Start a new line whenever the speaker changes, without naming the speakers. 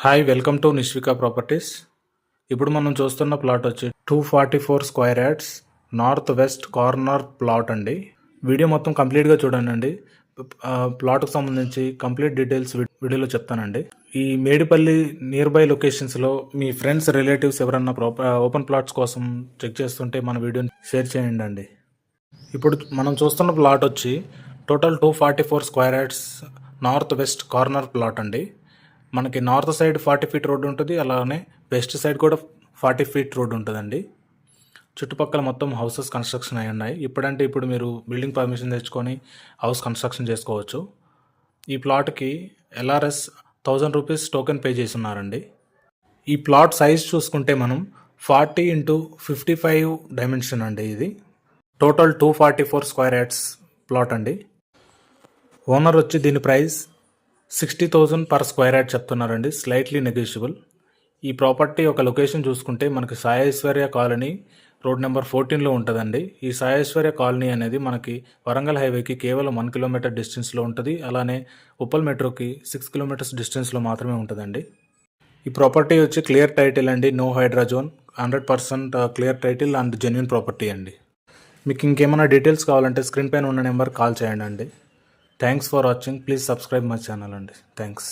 Hi welcome to Nishvika properties. ఇప్పుడు మనం చూస్తున్న ప్లాట్ వచ్చి 244 square yards north west corner plot అండి. వీడియో మొత్తం కంప్లీట్గా చూడండి. ప్లాట్కు సంబంధించి కంప్లీట్ డీటెయిల్స్ వీడియోలో చెప్తానండి. ఈ మేడిపల్లి నియర్ బై లొకేషన్స్లో మీ ఫ్రెండ్స్ రిలేటివ్స్ ఎవరన్నా ఓపెన్ ప్లాట్స్ కోసం చెక్ చేస్తుంటే మన వీడియోని షేర్ చేయండి అండి. ఇప్పుడు మనం చూస్తున్న ప్లాట్ వచ్చి total 244 square yards north west corner plot అండి. మనకి నార్త్ సైడ్ 40 ఫీట్ రోడ్డు ఉంటుంది, అలానే వెస్ట్ సైడ్ కూడా 40 ఫీట్ రోడ్డు ఉంటుందండి. చుట్టుపక్కల మొత్తం హౌసెస్ కన్స్ట్రక్షన్ అయి ఉన్నాయి. ఇప్పుడు మీరు బిల్డింగ్ పర్మిషన్ తెచ్చుకొని హౌస్ కన్స్ట్రక్షన్ చేసుకోవచ్చు. ఈ ప్లాట్కి LRS 1000 రూపీస్ టోకెన్ పే చేసి ఉన్నారండి. ఈ ప్లాట్ సైజ్ చూసుకుంటే మనం 40x55 డైమెన్షన్ అండి. ఇది టోటల్ 244 స్క్వేర్ యార్డ్స్ ప్లాట్ అండి. ఓనర్ వచ్చి దీని ప్రైస్ 60,000 పర్ స్క్వేర్ యార్డ్ చెప్తున్నారండి, స్లైట్లీ నెగోషియబుల్. ఈ ప్రాపర్టీ ఒక లొకేషన్ చూసుకుంటే మనకి సాయేశ్వర్య కాలనీ రోడ్ నెంబర్ 14లో ఉంటుందండి. ఈ సాయేశ్వర్య కాలనీ అనేది మనకి వరంగల్ హైవేకి కేవలం 1 కిలోమీటర్ డిస్టెన్స్లో ఉంటుంది. అలానే ఉప్పల్ మెట్రోకి 6 కిలోమీటర్స్ డిస్టెన్స్లో మాత్రమే ఉంటుందండి. ఈ ప్రాపర్టీ వచ్చి క్లియర్ టైటిల్ అండి, no Hydraa zone, 100% clear title and genuine property అండి. మీకు ఇంకేమైనా డీటెయిల్స్ కావాలంటే స్క్రీన్ పైన ఉన్న నెంబర్ కాల్ చేయండి అండి. Thanks for watching. Please subscribe my channel అండి. థ్యాంక్స్.